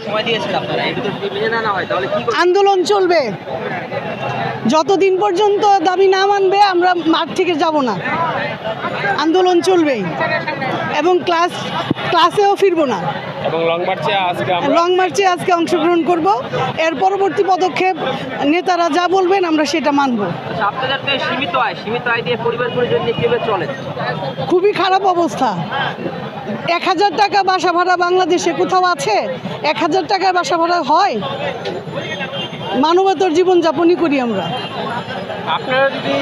সময় দিয়েছেন আপনারা, এই দুটো যদি মেনে না হয় তাহলে কি আন্দোলন চলবে যতদিন পর্যন্ত দাবি না মানবে আমরা মাঠ থেকে যাব না। আন্দোলন চলবেই এবং ক্লাসেও ফিরবো না এবং লং মার্চে আজকে অংশগ্রহণ করব। এর পরবর্তী পদক্ষেপ নেতারা যা বলবেন আমরা সেটা মানব। আপনাদের তো সীমিত আয় দিয়ে পরিবার পরিজন নিয়ে কিভাবে চলে? খুবই খারাপ অবস্থা। 1000 টাকা বাসা ভাড়া বাংলাদেশে কোথাও আছে? 1000 টাকার বাসা ভাড়া হয়? মানবতার জীবনযাপনই করি আমরা। আপনারা যদি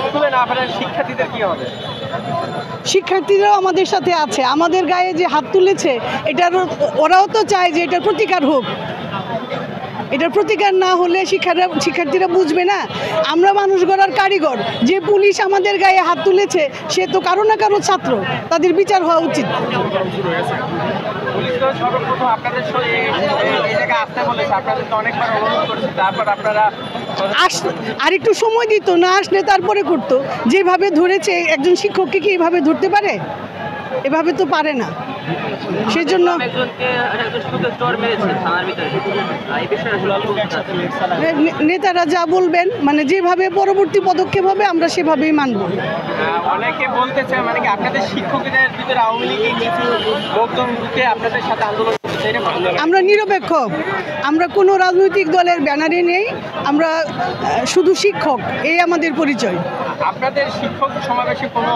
স্কুলে না পড়েন শিক্ষার্থীদের কি হবে? শিক্ষার্থীরাও আমাদের সাথে আছে। আমাদের গায়ে যে হাত তুলেছে ওরাও তো চায় যে এটার প্রতিকার হোক। এটার প্রতিকার না হলে শিক্ষার্থীরা বুঝবে না। আমরা মানুষ গড়ার কারিগর। যে পুলিশ আমাদের গায়ে হাত তুলেছে সে তো কারো না কারো ছাত্র, তাদের বিচার হওয়া উচিত। আর একটু সময় দিত, না আসলে তারপরে করতো। যেভাবে ধরেছে একজন শিক্ষককে কি এভাবে ধরতে পারে? এভাবে তো পারে না। সেজন্য নেতারা যা বলবেন, মানে যেভাবে পরবর্তী পদক্ষেপ হবে আমরা সেভাবেই মানব। অনেকে বলতেছে মানে কি আপনাদের শিক্ষকদের ভিতরে আওয়ামী লীগের কিছু লোকজন ঢুকে আপনাদের সাথে আন্দোলন। আমরা নিরপেক্ষ, আমরা কোনো রাজনৈতিক দলের ব্যানারে নেই, আমরা শুধু শিক্ষক, এই আমাদের পরিচয়। আপনাদের শিক্ষক সমাবেশে কোনো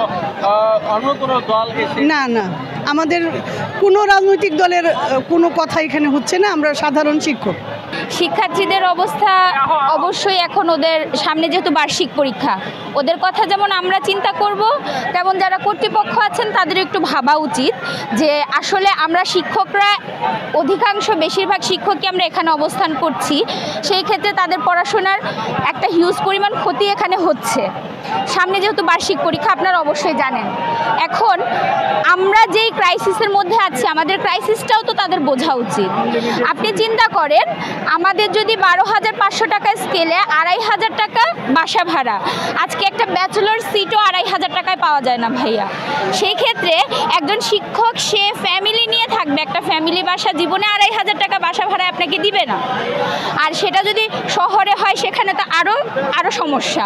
অন্য কোনো দল না, আমাদের কোনো রাজনৈতিক দলের কোনো কথা এখানে হচ্ছে না। আমরা সাধারণ শিক্ষক। শিক্ষার্থীদের অবস্থা অবশ্যই এখন ওদের সামনে যেহেতু বার্ষিক পরীক্ষা, ওদের কথা যেমন আমরা চিন্তা করব, তেমন যারা কর্তৃপক্ষ আছেন তাদের একটু ভাবা উচিত যে আসলে আমরা শিক্ষকরা বেশিরভাগ শিক্ষকই আমরা এখানে অবস্থান করছি, সেই ক্ষেত্রে তাদের পড়াশোনার একটা হিউজ পরিমাণ ক্ষতি এখানে হচ্ছে। সামনে যেহেতু বার্ষিক পরীক্ষা আপনারা অবশ্যই জানেন। এখন আমরা যেই ক্রাইসিসের মধ্যে আছি, আমাদের ক্রাইসিসটাও তো তাদের বোঝা উচিত। আপনি চিন্তা করেন, আমাদের যদি 12,500 টাকা স্কেলে 2,500 টাকা বাসা ভাড়া, আজকে একটা ব্যাচেলর সিটও 2,500 টাকায় পাওয়া যায় না ভাইয়া। সেই ক্ষেত্রে একজন শিক্ষক সে ফ্যামিলি নিয়ে থাকবে, একটা ফ্যামিলি বাসা জীবনে 2,500 টাকা বাসা ভাড়া আপনাকে দিবে না। আর সেটা যদি শহরে হয় সেখানে তো আরও সমস্যা।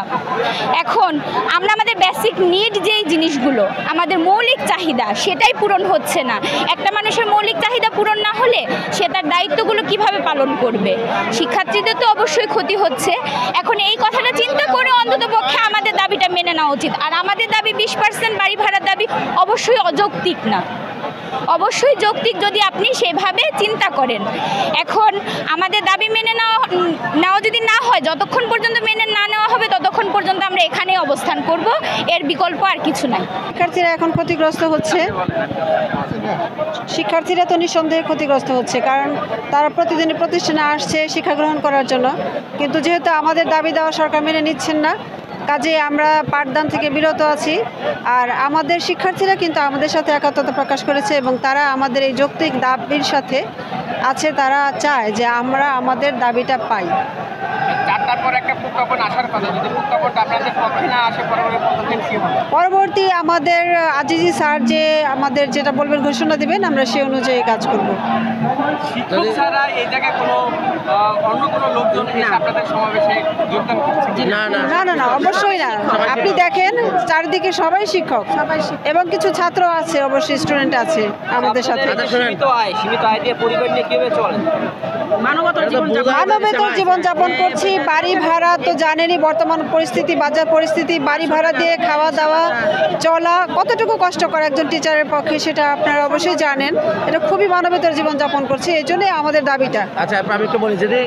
এখন আমরা আমাদের বেসিক নিড যেই জিনিসগুলো, আমাদের মৌলিক চাহিদা, সেটাই পূরণ হচ্ছে না। একটা মানুষের মৌলিক চাহিদা পূরণ না হলে সে তার দায়িত্বগুলো কিভাবে পালন করবে? শিক্ষার্থীদের তো অবশ্যই ক্ষতি হচ্ছে। এখন এই কথাটা চিন্তা করে অন্ততপক্ষে আমাদের দাবিটা মেনে নেওয়া উচিত। আর আমাদের দাবি 20% বাড়ি ভাড়ার দাবি অবশ্যই অযৌক্তিক না, অবশ্যই যৌক্তিক যদি আপনি সেভাবে চিন্তা করেন। এখন আমাদের দাবি মেনে নেওয়া যদি না হয়, যতক্ষণ পর্যন্ত মেনে না নেওয়া হবে ততক্ষণ পর্যন্ত আমরা এখানেই অবস্থান করব, এর বিকল্প আর কিছু নাই। শিক্ষার্থীরা এখন ক্ষতিগ্রস্ত হচ্ছে। শিক্ষার্থীরা তো নিঃসন্দেহে ক্ষতিগ্রস্ত হচ্ছে, কারণ তারা প্রতিদিনই প্রতিষ্ঠানে আসছে শিক্ষা গ্রহণ করার জন্য, কিন্তু যেহেতু আমাদের দাবি দেওয়া সরকার মেনে নিচ্ছেন না, কাজে আমরা পাঠদান থেকে বিরত আছি। আর আমাদের শিক্ষার্থীরা কিন্তু আমাদের সাথে একাত্মতা প্রকাশ করেছে এবং তারা আমাদের এই যৌক্তিক দাবির সাথে আছে। তারা চায় যে আমরা আমাদের দাবিটা পাই। পরবর্তী আমাদের আজিজি স্যার যে আমাদের যেটা বলবেন ঘোষণা দেবেন, আমরা সেই অনুযায়ী কাজ করব। না, অবশ্যই না। আপনি দেখেন চারিদিকে সবাই শিক্ষক এবং কিছু ছাত্র আছে, অবশ্যই স্টুডেন্ট আছে আমাদের সাথে। সীমিত আয় দিয়ে পরিবার নিয়ে কিভাবে চলে? মানবতার জীবনযাপন করছি। বাড়ি ভাড়া তো জানেনই, বর্তমান পরিস্থিতি, বাজার পরিস্থিতি, বাড়ি ভাড়া দিয়ে খাওয়া দাওয়া চলা কতটুকু কষ্টকর একজন টিচারের পক্ষে, সেটা আপনারা অবশ্যই জানেন। এটা খুবই মানবতার জীবনযাপন করছি, এই জন্যই আমাদের দাবিটা। আচ্ছা, আমি একটু বলি যদি